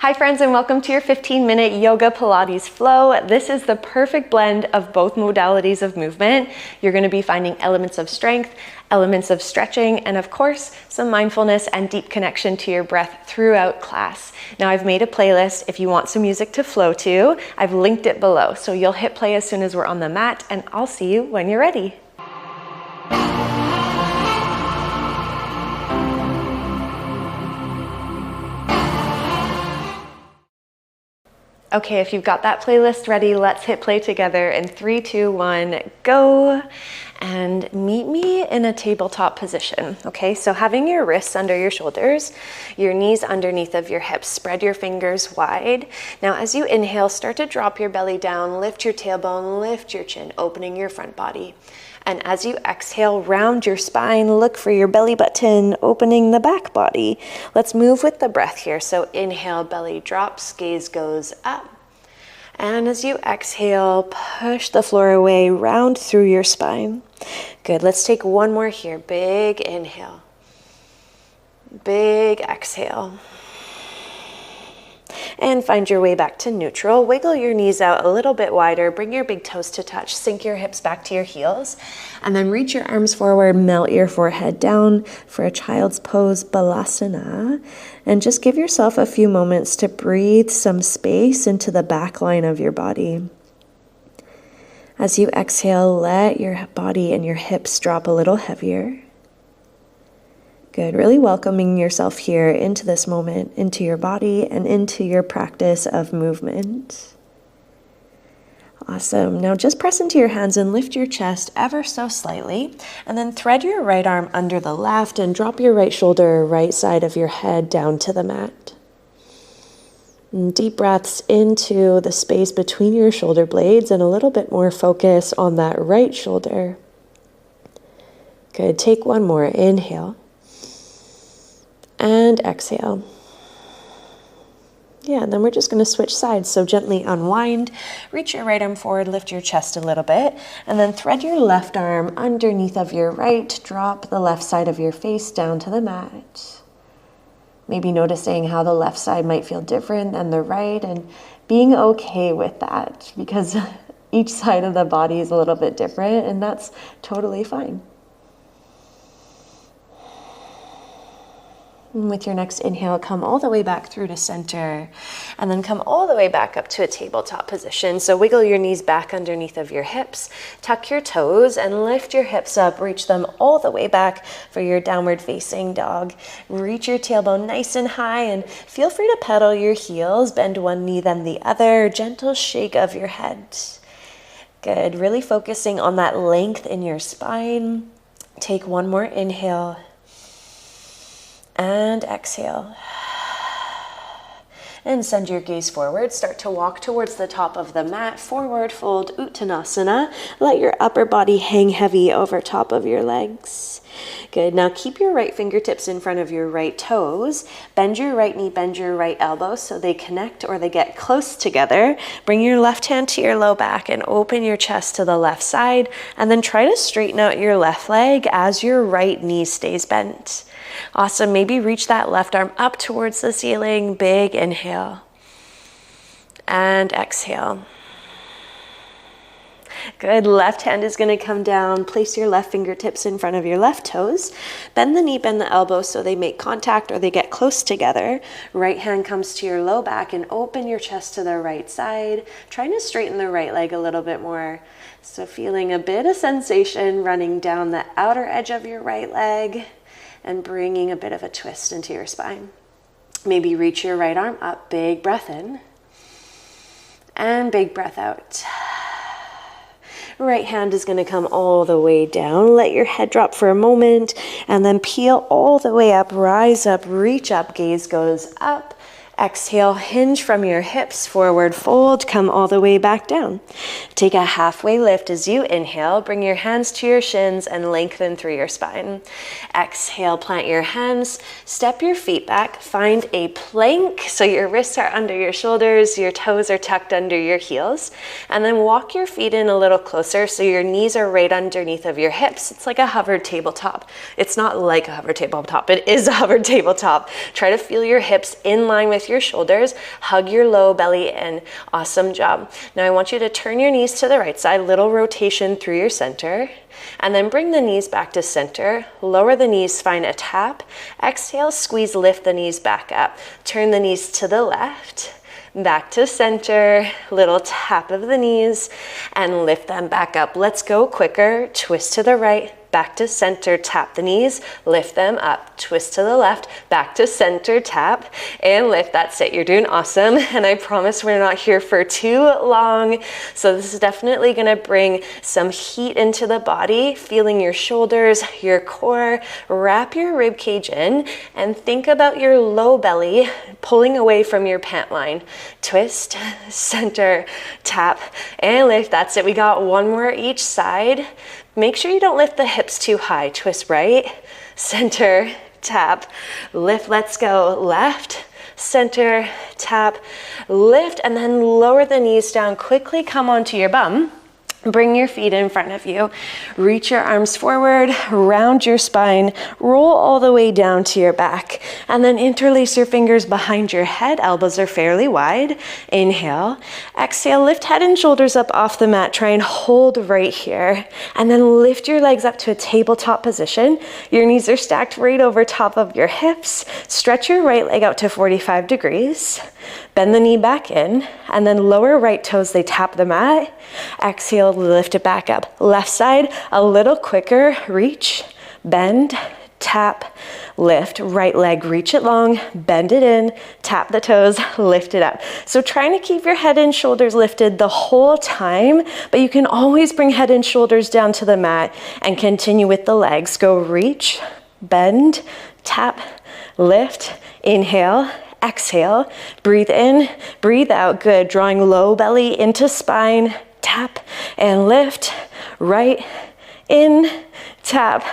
Hi friends, and welcome to your 15-minute yoga Pilates flow. This is the perfect blend of both modalities of movement. You're going to be finding elements of strength, elements of stretching, and of course, some mindfulness and deep connection to your breath throughout class. Now I've made a playlist if you want some music to flow to. I've linked it below, so you'll hit play as soon as we're on the mat, and I'll see you when you're ready. Okay, if you've got that playlist ready, let's hit play together in 3, 2, 1, go. And meet me in a tabletop position. Okay, so having your wrists under your shoulders, your knees underneath of your hips, spread your fingers wide. Now as you inhale, start to drop your belly down, lift your tailbone, lift your chin, opening your front body. And as you exhale, round your spine, look for your belly button, opening the back body. Let's move with the breath here. So inhale, belly drops, gaze goes up. And as you exhale, push the floor away, round through your spine. Good, let's take one more here. Big inhale, big exhale. And find your way back to neutral. Wiggle your knees out a little bit wider. Bring your big toes to touch. Sink your hips back to your heels. And then reach your arms forward. Melt your forehead down for a child's pose, Balasana. And just give yourself a few moments to breathe some space into the back line of your body. As you exhale, let your body and your hips drop a little heavier. Good, really welcoming yourself here into this moment, into your body and into your practice of movement. Awesome. Now just press into your hands and lift your chest ever so slightly, and then thread your right arm under the left and drop your right shoulder, right side of your head down to the mat. And deep breaths into the space between your shoulder blades and a little bit more focus on that right shoulder. Good, take one more, inhale. And exhale. Yeah, and then we're just going to switch sides. So gently unwind, reach your right arm forward, lift your chest a little bit, and then thread your left arm underneath of your right. Drop the left side of your face down to the mat. Maybe noticing how the left side might feel different than the right, and being okay with that, because each side of the body is a little bit different, and that's totally fine. And with your next inhale, come all the way back through to center, and then come all the way back up to a tabletop position. So wiggle your knees back underneath of your hips, tuck your toes, and lift your hips up. Reach them all the way back for your downward facing dog. Reach your tailbone nice and high, and feel free to pedal your heels. Bend one knee, then the other. Gentle shake of your head. Good, really focusing on that length in your spine. Take one more inhale. And exhale. And send your gaze forward. Start to walk towards the top of the mat. Forward fold, Uttanasana. Let your upper body hang heavy over top of your legs. Good. Now keep your right fingertips in front of your right toes. Bend your right knee, bend your right elbow so they connect or they get close together. Bring your left hand to your low back and open your chest to the left side. And then try to straighten out your left leg as your right knee stays bent. Awesome. Maybe reach that left arm up towards the ceiling. Big inhale. And exhale. Good. Left hand is going to come down. Place your left fingertips in front of your left toes. Bend the knee, bend the elbow so they make contact or they get close together. Right hand comes to your low back and open your chest to the right side. Trying to straighten the right leg a little bit more. So feeling a bit of sensation running down the outer edge of your right leg and bringing a bit of a twist into your spine. Maybe reach your right arm up. Big breath in and big breath out. Right hand is going to come all the way down. Let your head drop for a moment and then peel all the way up. Rise up, reach up, gaze goes up. Exhale, hinge from your hips, forward fold, come all the way back down. Take a halfway lift as you inhale. Bring your hands to your shins and lengthen through your spine. Exhale, plant your hands, step your feet back, find a plank so your wrists are under your shoulders, your toes are tucked under your heels, and then walk your feet in a little closer so your knees are right underneath of your hips. It's like a hovered tabletop. It's not like a hovered tabletop, it is a hovered tabletop. Try to feel your hips in line with with your shoulders, hug your low belly in. Awesome job. Now I want you to turn your knees to the right side, little rotation through your center, and then bring the knees back to center. Lower the knees, find a tap. Exhale, squeeze, lift the knees back up. Turn the knees to the left, back to center, little tap of the knees, and lift them back up. Let's go quicker. Twist to the right, back to center, tap the knees, lift them up, twist to the left, back to center, tap, and lift. That's it. You're doing awesome. And I promise we're not here for too long. So this is definitely going to bring some heat into the body, feeling your shoulders, your core. Wrap your rib cage in and think about your low belly pulling away from your pant line. Twist, center, tap, and lift. That's it. We got one more each side. Make sure you don't lift the hips too high. Twist right, center, tap, lift. Let's go left, center, tap, lift, and then lower the knees down. Quickly come onto your bum. Bring your feet in front of you. Reach your arms forward, round your spine, roll all the way down to your back, and then interlace your fingers behind your head. Elbows are fairly wide. Inhale. Exhale, lift head and shoulders up off the mat. Try and hold right here. And then lift your legs up to a tabletop position. Your knees are stacked right over top of your hips. Stretch your right leg out to 45 degrees. Bend the knee back in, and then lower right toes, they tap the mat. Exhale, lift it back up. Left side, a little quicker. Reach, bend, tap, lift. Right leg, reach it long, bend it in, tap the toes, lift it up. So trying to keep your head and shoulders lifted the whole time, but you can always bring head and shoulders down to the mat and continue with the legs. Go reach, bend, tap, lift, inhale, exhale, breathe in, breathe out. Good. Drawing low belly into spine, tap and lift, right, in, tap,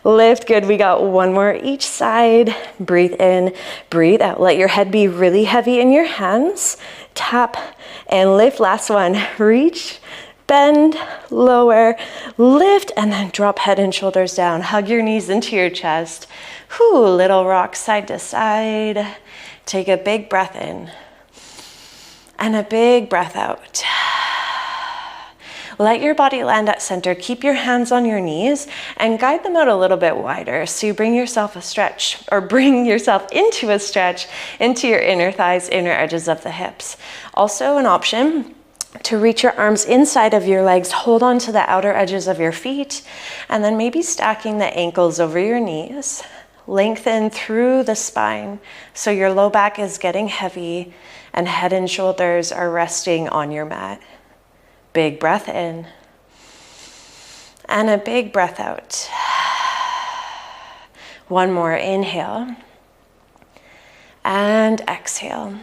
lift. Good. We got one more each side. Breathe in, breathe out. Let your head be really heavy in your hands. Tap and lift. Last one. Reach, bend, lower, lift, and then drop head and shoulders down. Hug your knees into your chest. Whew, little rock side to side. Take a big breath in and a big breath out. Let your body land at center. Keep your hands on your knees and guide them out a little bit wider. So you bring yourself a stretch, or bring yourself into a stretch into your inner thighs, inner edges of the hips. Also an option to reach your arms inside of your legs, hold on to the outer edges of your feet, and then maybe stacking the ankles over your knees. Lengthen through the spine so your low back is getting heavy and head and shoulders are resting on your mat. Big breath in and a big breath out. One more. Inhale and exhale.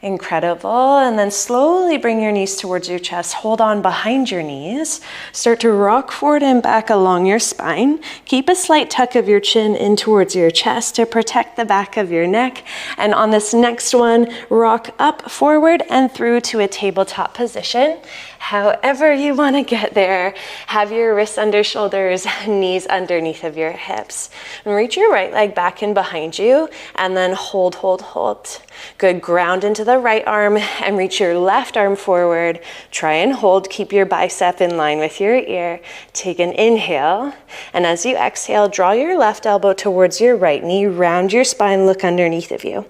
Incredible. And then slowly bring your knees towards your chest. Hold on behind your knees. Start to rock forward and back along your spine. Keep a slight tuck of your chin in towards your chest to protect the back of your neck. And on this next one, rock up, forward, and through to a tabletop position. However you want to get there, have your wrists under shoulders, knees underneath of your hips. And reach your right leg back in behind you, and then hold, hold, hold. Good. Ground into the right arm and reach your left arm forward. Try and hold. Keep your bicep in line with your ear. Take an inhale, and as you exhale, draw your left elbow towards your right knee. Round your spine, look underneath of you.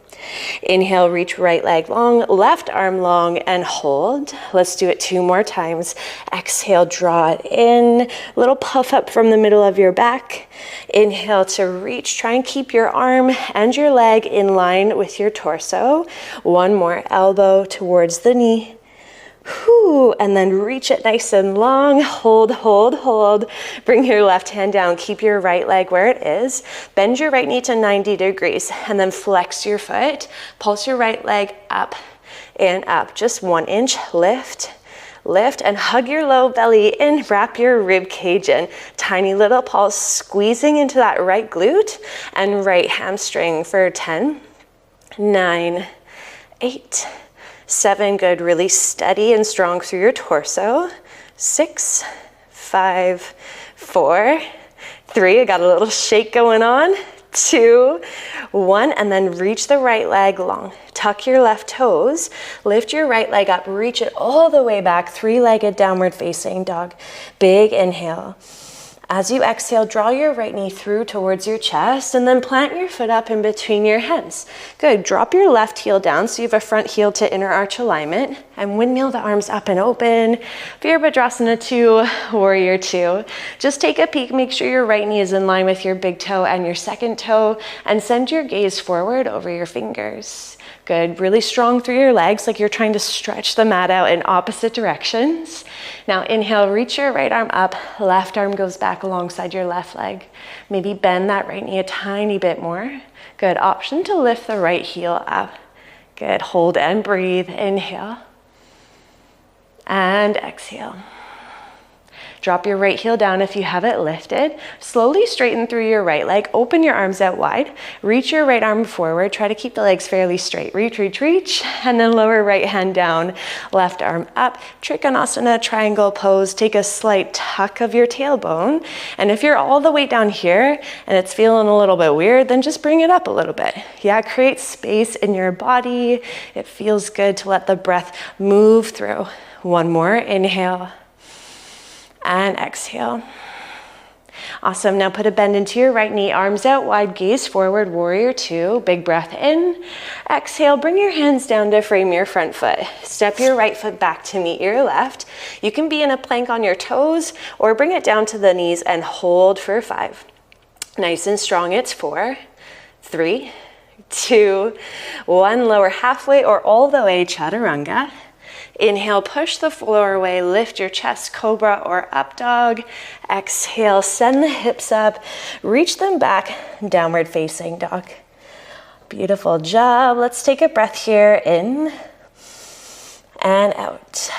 Inhale, reach right leg long, left arm long, and hold. Let's do it 2 more times. Exhale, draw it in. Little puff up from the middle of your back. Inhale to reach. Try and keep your arm and your leg in line with your torso. One more. Elbow towards the knee. Whew, and then reach it nice and long. Hold, hold, hold. Bring your left hand down. Keep your right leg where it is. Bend your right knee to 90 degrees and then flex your foot. Pulse your right leg up and up. Just 1 inch. Lift, lift, and hug your low belly in. Wrap your rib cage in. Tiny little pulse, squeezing into that right glute and right hamstring for 10, 9, 8, 7, good. Really steady and strong through your torso. 6, 5, 4, 3. I got a little shake going on. 2, 1, and then reach the right leg long. Tuck your left toes, lift your right leg up, reach it all the way back, three-legged downward facing dog. Big inhale. As you exhale, draw your right knee through towards your chest and then plant your foot up in between your hands. Good, drop your left heel down so you have a front heel to inner arch alignment and windmill the arms up and open. Virabhadrasana 2, Warrior 2. Just take a peek, make sure your right knee is in line with your big toe and your second toe and send your gaze forward over your fingers. Good, really strong through your legs like you're trying to stretch the mat out in opposite directions. Now inhale, reach your right arm up, left arm goes back alongside your left leg. Maybe bend that right knee a tiny bit more. Good, option to lift the right heel up. Good, hold and breathe, inhale. And exhale. Drop your right heel down if you have it lifted. Slowly straighten through your right leg. Open your arms out wide. Reach your right arm forward. Try to keep the legs fairly straight. Reach, reach, reach. And then lower right hand down. Left arm up. Trikonasana, triangle pose. Take a slight tuck of your tailbone. And if you're all the way down here and it's feeling a little bit weird, then just bring it up a little bit. Yeah, create space in your body. It feels good to let the breath move through. One more. Inhale. And exhale. Awesome. Now put a bend into your right knee, arms out wide, gaze forward, Warrior 2. Big breath in. Exhale, bring your hands down to frame your front foot. Step your right foot back to meet your left. You can be in a plank on your toes or bring it down to the knees and hold for 5. Nice and strong, it's 4, 3, 2, 1. Lower halfway or all the way, Chaturanga. Inhale, push the floor away, lift your chest, cobra or up dog. Exhale, send the hips up, reach them back, downward facing dog. Beautiful job. Let's take a breath here, in and out.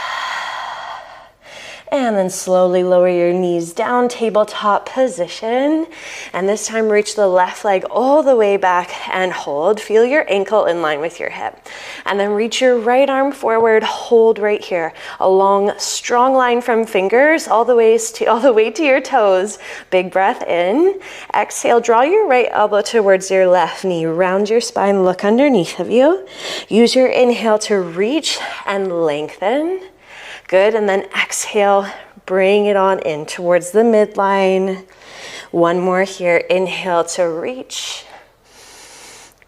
And then slowly lower your knees down, tabletop position. And this time reach the left leg all the way back and hold. Feel your ankle in line with your hip. And then reach your right arm forward, hold right here. A long, strong line from fingers all the way to your toes. Big breath in. Exhale, draw your right elbow towards your left knee. Round your spine, look underneath of you. Use your inhale to reach and lengthen. Good, and then exhale, bring it on in towards the midline. One more here, inhale to reach.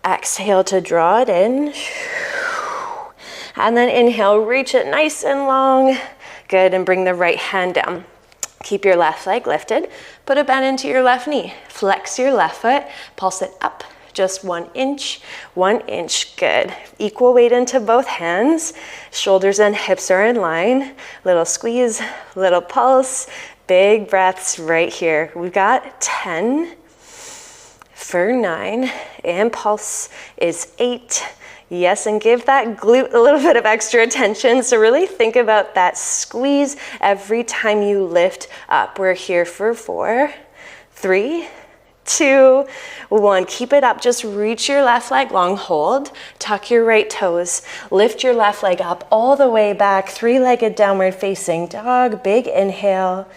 Exhale to draw it in. And then inhale, reach it nice and long. Good, and bring the right hand down. Keep your left leg lifted. Put a bend into your left knee. Flex your left foot, pulse it up. Just 1 inch, 1 inch, good. Equal weight into both hands. Shoulders and hips are in line. Little squeeze, little pulse, big breaths right here. We've got 10 for 9, and pulse is 8. Yes, and give that glute a little bit of extra attention. So really think about that squeeze every time you lift up. We're here for 4, 3, 2, 1. Keep it up. Just reach your left leg long, hold. Tuck your right toes. Lift your left leg up all the way back. Three-legged downward facing dog. Big inhale.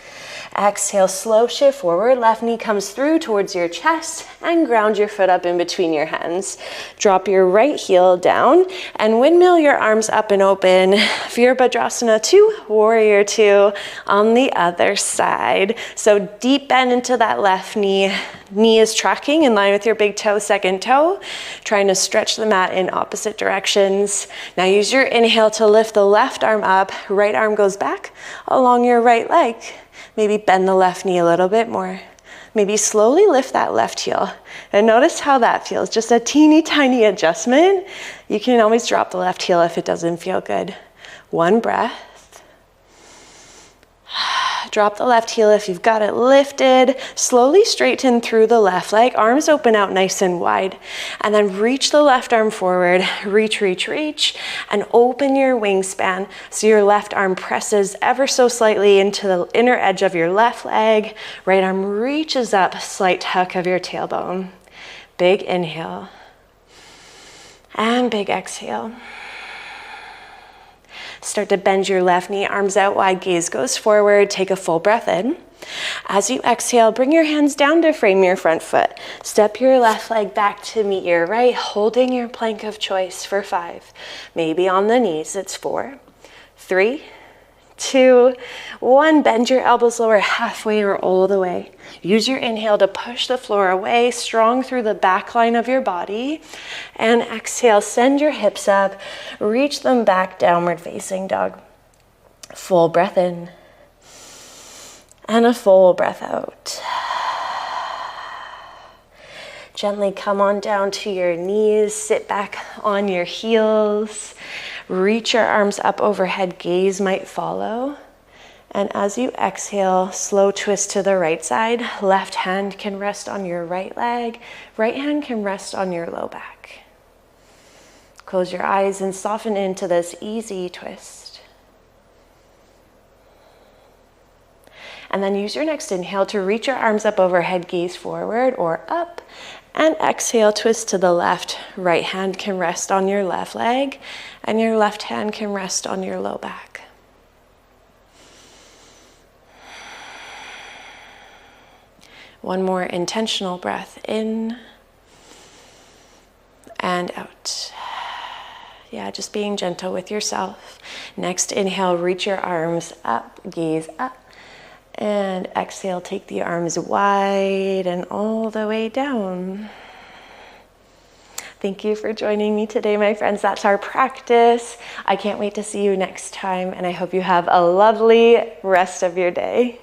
Exhale, slow shift forward. Left knee comes through towards your chest and ground your foot up in between your hands. Drop your right heel down and windmill your arms up and open. Virabhadrasana 2, Warrior 2 on the other side. So deep bend into that left knee. Knee is tracking in line with your big toe, second toe. Trying to stretch the mat in opposite directions. Now use your inhale to lift the left arm up. Right arm goes back along your right leg. Maybe bend the left knee a little bit more. Maybe slowly lift that left heel. And notice how that feels. Just a teeny tiny adjustment. You can always drop the left heel if it doesn't feel good. One breath. Drop the left heel if you've got it lifted. Slowly straighten through the left leg. Arms open out nice and wide. And then reach the left arm forward. Reach, reach, reach. And open your wingspan so your left arm presses ever so slightly into the inner edge of your left leg. Right arm reaches up, slight tuck of your tailbone. Big inhale. And big exhale. Start to bend your left knee, arms out wide, gaze goes forward. Take a full breath in. As you exhale, bring your hands down to frame your front foot. Step your left leg back to meet your right, holding your plank of choice for 5. Maybe on the knees, it's 4, 3, 2, 1. Bend your elbows lower halfway or all the way. Use your inhale to push the floor away, strong through the back line of your body. And exhale, send your hips up, reach them back, downward facing dog. Full breath in. And a full breath out. Gently come on down to your knees, sit back on your heels, reach your arms up overhead, gaze might follow. And as you exhale, slow twist to the right side. Left hand can rest on your right leg, right hand can rest on your low back. Close your eyes and soften into this easy twist. And then use your next inhale to reach your arms up overhead, gaze forward or up. And exhale, twist to the left. Right hand can rest on your left leg, and your left hand can rest on your low back. One more intentional breath in and out. Yeah, just being gentle with yourself. Next inhale, reach your arms up, gaze up. And exhale, take the arms wide and all the way down. Thank you for joining me today, my friends. That's our practice. I can't wait to see you next time, and I hope you have a lovely rest of your day.